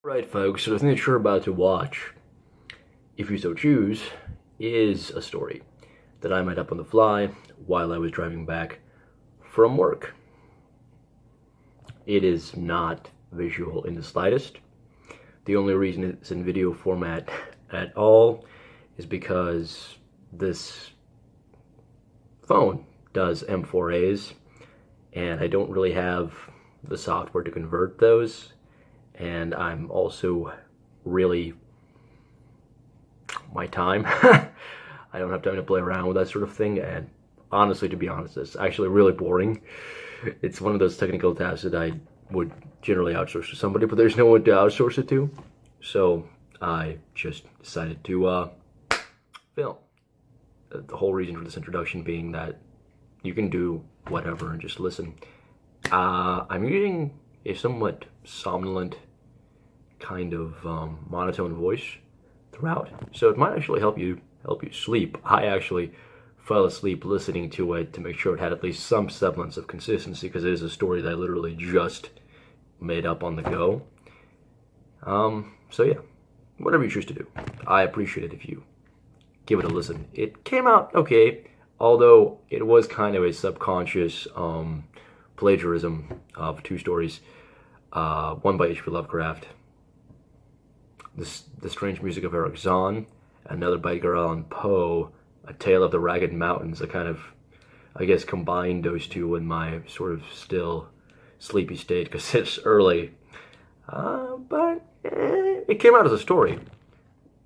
Right, folks, so the thing that you're about to watch, if you so choose, is a story that I made up on the fly while I was driving back from work. It is not visual in the slightest. The only reason it's in video format at all is because this phone does M4As, and I don't really have the software to convert those. And I'm also really, my time, I don't have time to play around with that sort of thing, and honestly, to be honest, it's actually really boring. It's one of those technical tasks that I would generally outsource to somebody, but there's no one to outsource it to, so I just decided to film. The whole reason for this introduction being that you can do whatever and just listen. I'm using a somewhat somnolent kind of monotone voice throughout, so it might actually help you sleep. I actually fell asleep listening to it to make sure it had at least some semblance of consistency, because it is a story that I literally just made up on the go. So yeah, whatever you choose to do, I appreciate it if you give it a listen. It came out okay, although it was kind of a subconscious plagiarism of two stories. One by H.P. Lovecraft, The Strange Music of Erich Zann, another by Edgar Allan Poe, A Tale of the Ragged Mountains. I kind of, I guess, combined those two in my sort of still sleepy state because it's early. But it came out as a story.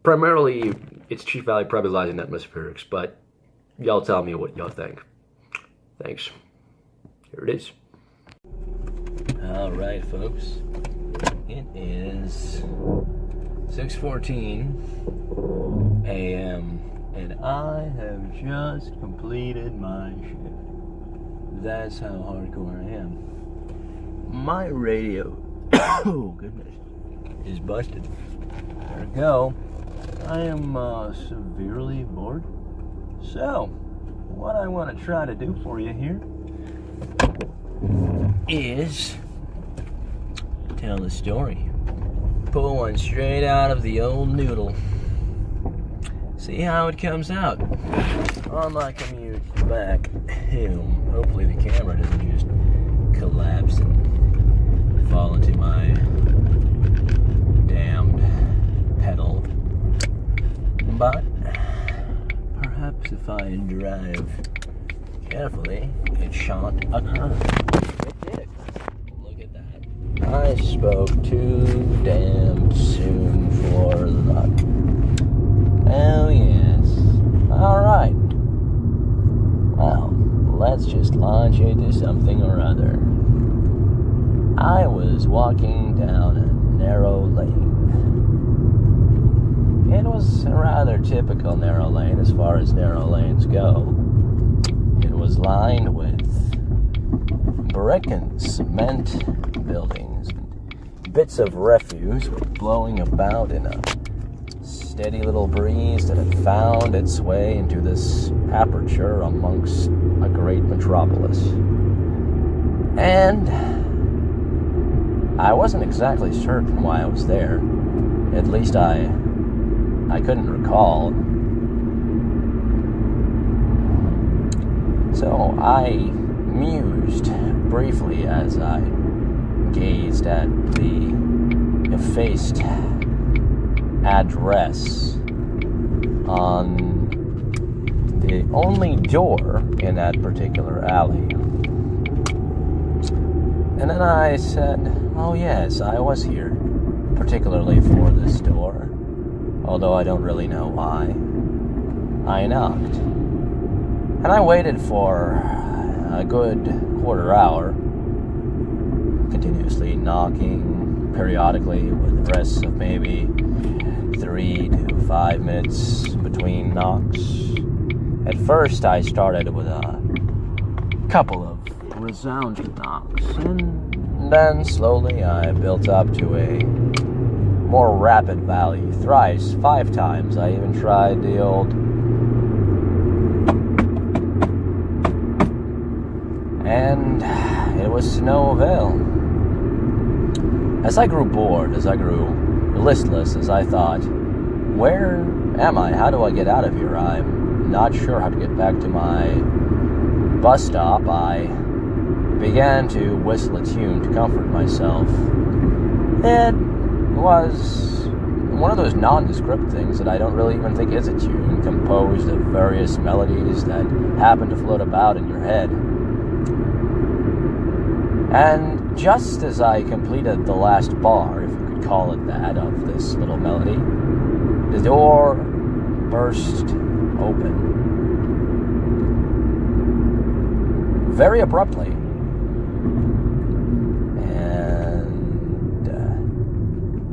Primarily, its chief value probably lies in atmospherics, but y'all tell me what y'all think. Thanks. Here it is. Alright, folks, it is 6:14 a.m. and I have just completed my shift. That's how hardcore I am. My radio, oh goodness, is busted. There we go. I am severely bored. So, what I want to try to do for you here is tell the story. Pull one straight out of the old noodle. See how it comes out. On my commute back home. Hopefully the camera doesn't just collapse and fall into my damned pedal. But perhaps if I drive carefully, it shan't occur. It did. Look at that. I spoke too damn soon for luck. Oh yes. Alright. Well, let's just launch into something or other. I was walking down a narrow lane. It was a rather typical narrow lane as far as narrow lanes go. It was lined with brick and cement buildings. Bits of refuse were blowing about in a steady little breeze that had found its way into this aperture amongst a great metropolis. And I wasn't exactly certain why I was there. At least I couldn't recall. So I mused briefly as I gazed at the effaced address on the only door in that particular alley. And then I said, oh yes, I was here, particularly for this door, although I don't really know why. I knocked. And I waited for a good quarter hour, continuously knocking periodically with rests of maybe 3 to 5 minutes between knocks. At first I started with a couple of resounding knocks, and then slowly I built up to a more rapid value. Thrice, 5 times I even tried the old and it was to no avail. As I grew bored, as I grew listless as I thought, where am I? How do I get out of here? I'm not sure how to get back to my bus stop. I began to whistle a tune to comfort myself. It was one of those nondescript things that I don't really even think is a tune, composed of various melodies that happen to float about in your head. And just as I completed the last bar, if you could call it that, of this little melody, the door burst open. Very abruptly. And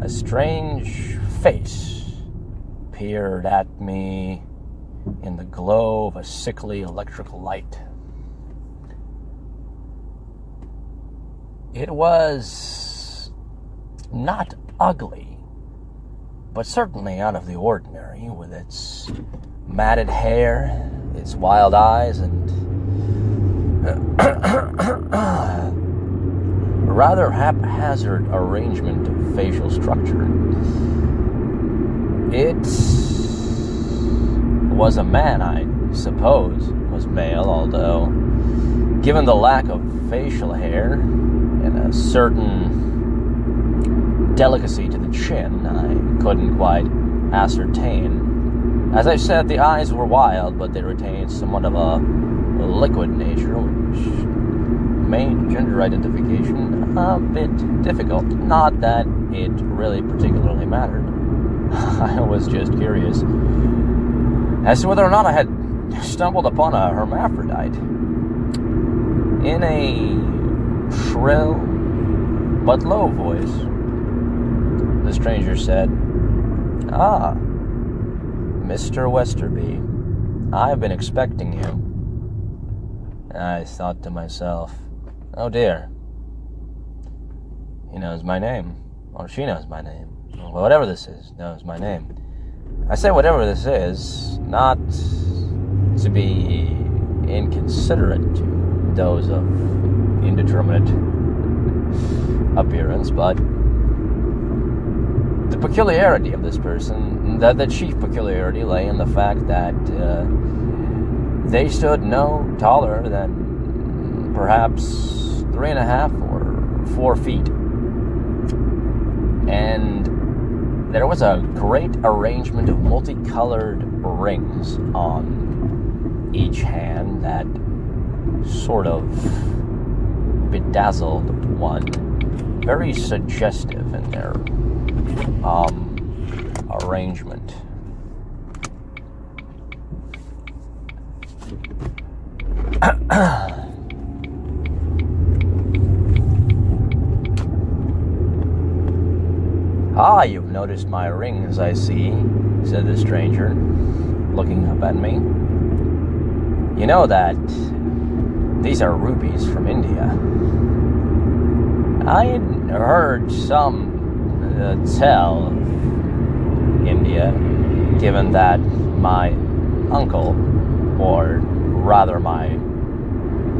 a strange face peered at me in the glow of a sickly electrical light. It was not ugly, but certainly out of the ordinary, with its matted hair, its wild eyes, and a rather haphazard arrangement of facial structure. It was a man, I suppose. It was male, although, given the lack of facial hair and a certain delicacy to the chin, I couldn't quite ascertain. As I said, the eyes were wild, but they retained somewhat of a liquid nature, which made gender identification a bit difficult. Not that it really particularly mattered. I was just curious as to whether or not I had stumbled upon a hermaphrodite. In a shrill but low voice, the stranger said, "Ah, Mr. Westerby, I've been expecting you." I thought to myself, oh dear, he knows my name, or she knows my name, or whatever this is knows my name. I say whatever this is, not to be inconsiderate to those of indeterminate appearance, but the peculiarity of this person, the chief peculiarity lay in the fact that they stood no taller than perhaps 3.5 or 4 feet. And there was a great arrangement of multicolored rings on each hand that sort of bedazzled one. Very suggestive in their arrangement. "Ah, you've noticed my rings, I see," said the stranger, looking up at me. "You know that these are rubies from India." I had heard some tell of India, given that my uncle, or rather my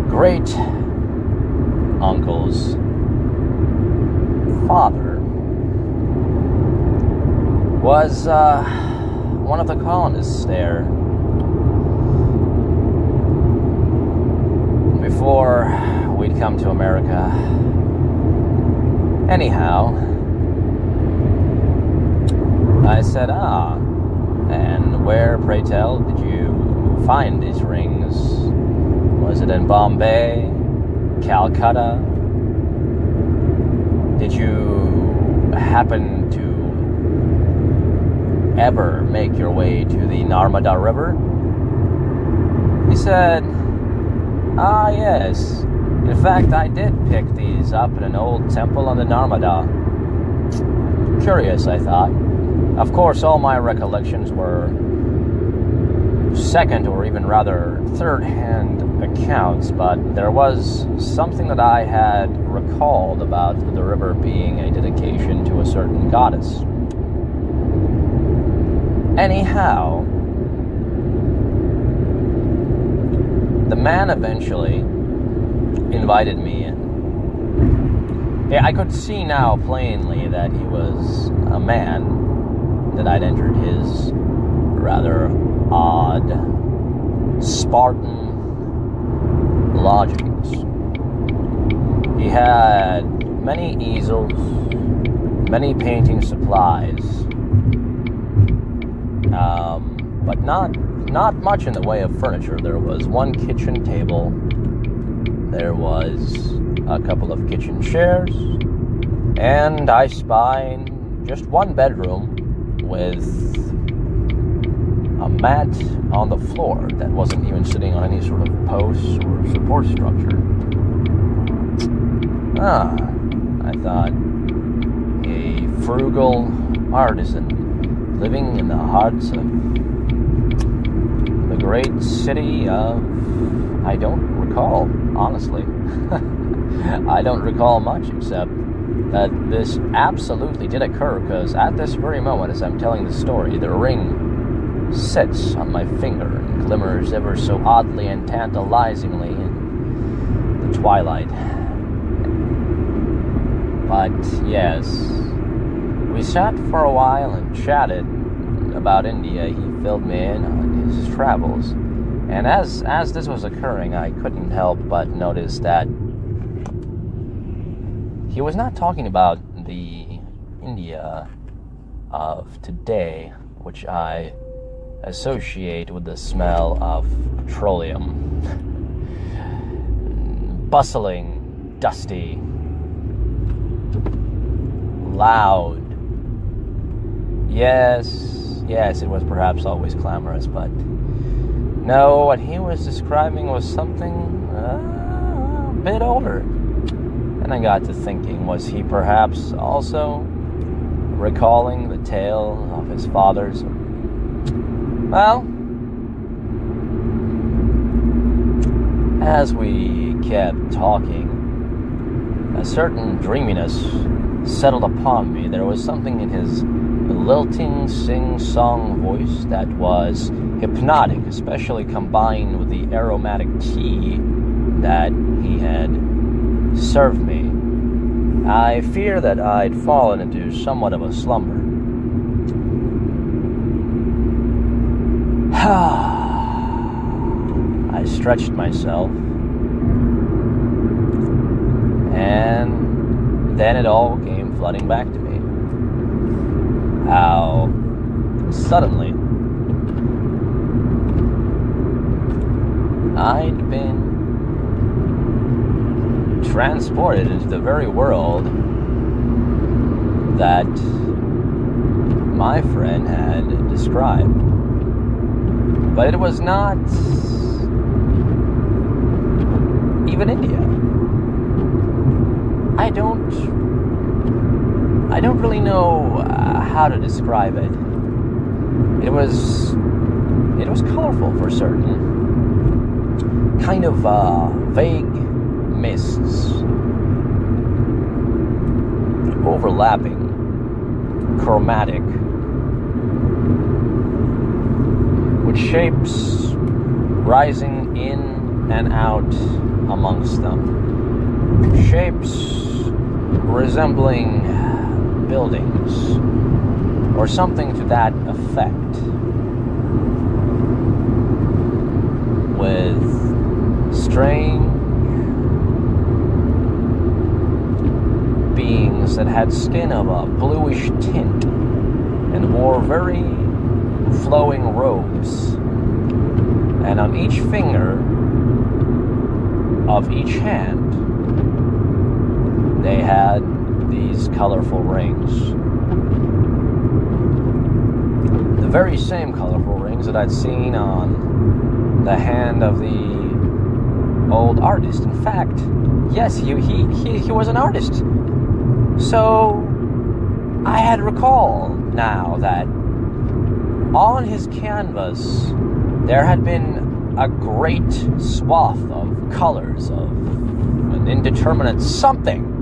great uncle's father, was one of the colonists there before we'd come to America. Anyhow, I said, and where, pray tell, did you find these rings? Was it in Bombay, Calcutta? Did you happen to ever make your way to the Narmada River? He said, yes. In fact, I did pick these up in an old temple on the Narmada. Curious, I thought. Of course, all my recollections were second or even rather third-hand accounts, but there was something that I had recalled about the river being a dedication to a certain goddess. Anyhow, the man eventually invited me in. Yeah, I could see now plainly that he was a man that I'd entered his rather odd Spartan lodgings. He had many easels, many painting supplies, but not much in the way of furniture. There was one kitchen table, there was a couple of kitchen chairs, and I spied just one bedroom with a mat on the floor that wasn't even sitting on any sort of posts or support structure. I thought, a frugal artisan living in the hearts of the great city of... I don't recall, honestly. I don't recall much, except that this absolutely did occur, because at this very moment, as I'm telling the story, the ring sits on my finger and glimmers ever so oddly and tantalizingly in the twilight. But yes, we sat for a while and chatted about India. He filled me in on his travels. And as this was occurring, I couldn't help but notice that he was not talking about the India of today, which I associate with the smell of petroleum. Bustling, dusty, loud. Yes, it was perhaps always clamorous, but no, what he was describing was something a bit older. And I got to thinking, was he perhaps also recalling the tale of his father's? Well, as we kept talking, a certain dreaminess settled upon me. There was something in his lilting, sing-song voice that was hypnotic, especially combined with the aromatic tea that he had served me. I fear that I'd fallen into somewhat of a slumber. I stretched myself, and then it all came flooding back to me. How suddenly I'd been transported into the very world that my friend had described. But it was not even India. I don't really know how to describe it. It was colorful for certain. Kind of vague mists, overlapping, chromatic, with shapes rising in and out amongst them. Shapes resembling buildings, or something to that effect, with strange beings that had skin of a bluish tint and wore very flowing robes, and on each finger of each hand they had these colorful rings. The very same colorful rings that I'd seen on the hand of the old artist. In fact, yes, he was an artist. So I had recalled now that on his canvas there had been a great swath of colors of an indeterminate something,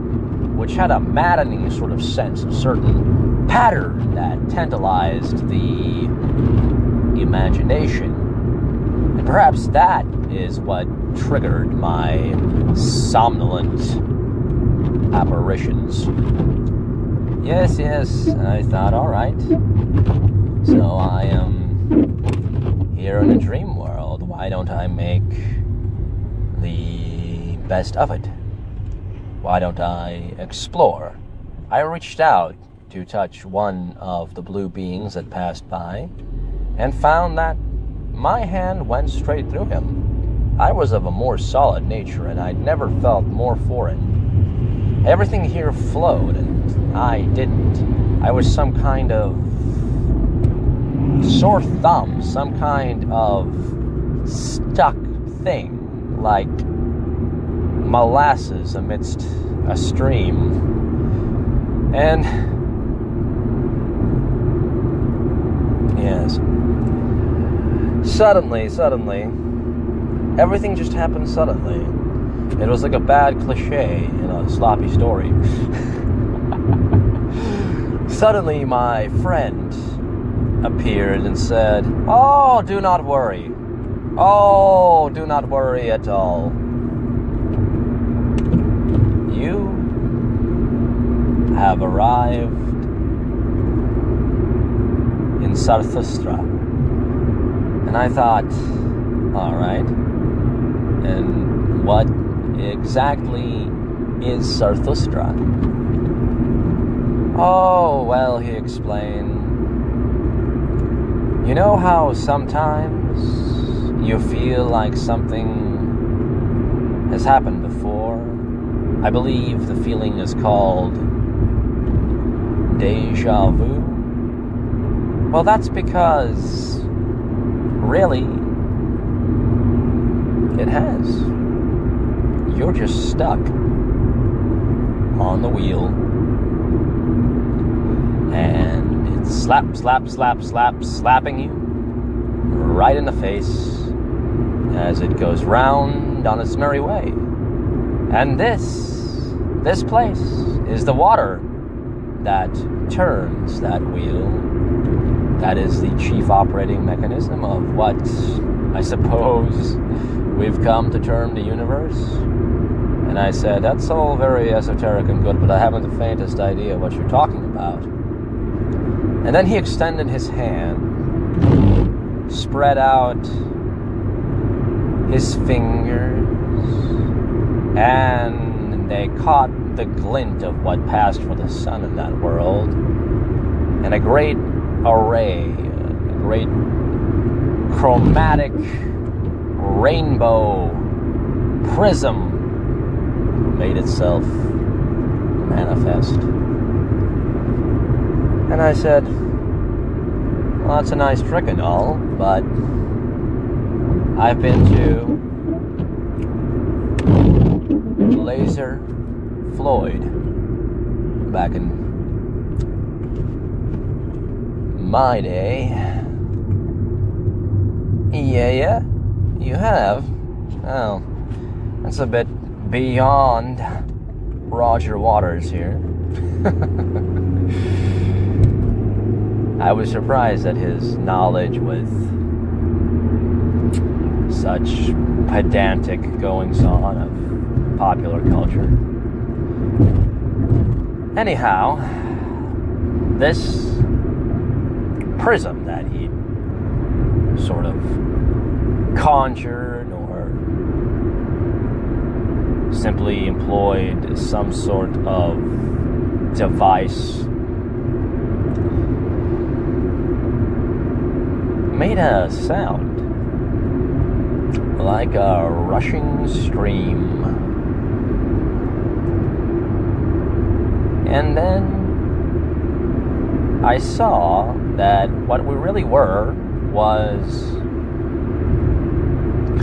which had a maddening sort of sense, a certain pattern that tantalized the imagination. And perhaps that is what triggered my somnolent apparitions. Yes, I thought, alright. So I am here in a dream world. Why don't I make the best of it? Why don't I explore? I reached out to touch one of the blue beings that passed by and found that my hand went straight through him. I was of a more solid nature and I'd never felt more foreign. Everything here flowed and I didn't. I was some kind of sore thumb, some kind of stuck thing, like molasses amidst a stream. And yes, suddenly, everything just happened suddenly. It was like a bad cliche in a sloppy story. Suddenly, my friend appeared and said, "Oh, do not worry. Oh, do not worry at all. You have arrived in Zarathustra." And I thought, all right, and what exactly is Zarathustra? Oh, well, he explained, you know how sometimes you feel like something has happened before? I believe the feeling is called deja vu. Well, that's because, really, it has. You're just stuck on the wheel. And it's slapping you right in the face as it goes round on its merry way. And this place is the water that turns that wheel. That is the chief operating mechanism of what I suppose we've come to term the universe. And I said, that's all very esoteric and good, but I haven't the faintest idea what you're talking about. And then he extended his hand, spread out his fingers, and they caught the glint of what passed for the sun in that world. And a great array, a great chromatic rainbow prism made itself manifest. And I said, well, that's a nice trick and all, but I've been to Laser Floyd back in my day. Yeah, you have? Oh, that's a bit beyond Roger Waters here. I was surprised at his knowledge with such pedantic goings-on of popular culture. Anyhow, this prism that he sort of conjured or simply employed some sort of device made a sound like a rushing stream. And then I saw that what we really were was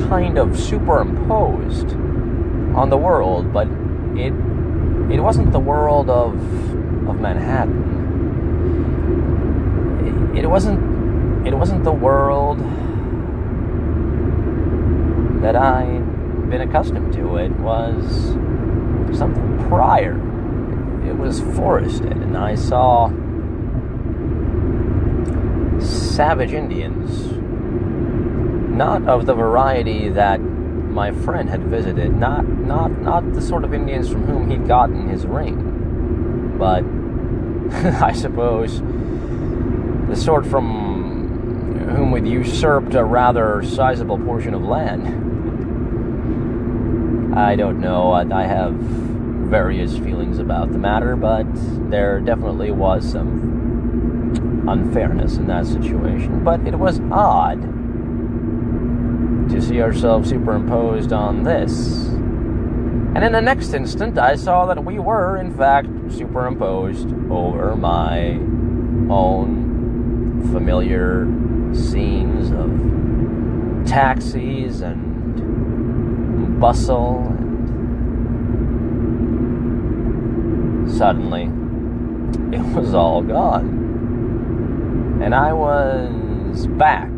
kind of superimposed on the world, but it wasn't the world of Manhattan. It wasn't the world that I'd been accustomed to. It was something prior. It was forested, and I saw savage Indians, not of the variety that my friend had visited, not the sort of Indians from whom he'd gotten his ring, but I suppose, the sort from whom we'd usurped a rather sizable portion of land. I don't know. I have various feelings about the matter, but there definitely was some unfairness in that situation. But it was odd to see ourselves superimposed on this. And in the next instant, I saw that we were, in fact, superimposed over my own familiar scenes of taxis and bustle, and suddenly it was all gone. And I was back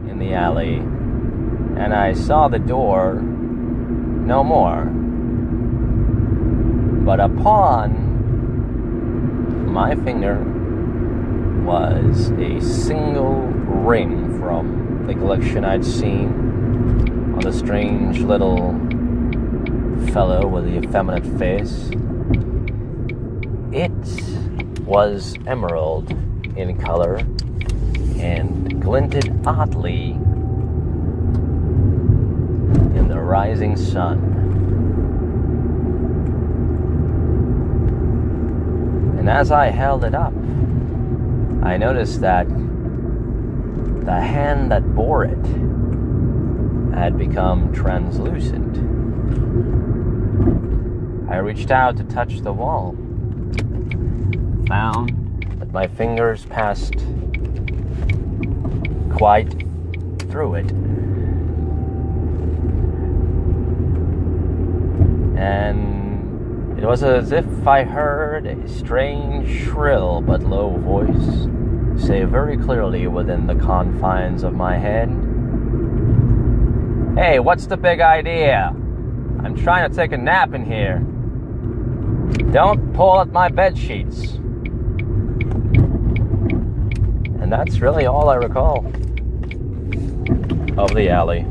in the alley, and I saw the door no more. But upon my finger was a single ring from the collection I'd seen on the strange little fellow with the effeminate face. It was emerald in color and glinted oddly in the rising sun. And as I held it up, I noticed that the hand that bore it had become translucent. I reached out to touch the wall, found that my fingers passed quite through it. And it was as if I heard a strange, shrill but low voice say very clearly within the confines of my head, "Hey, what's the big idea? I'm trying to take a nap in here. Don't pull at my bed sheets." And that's really all I recall of the alley.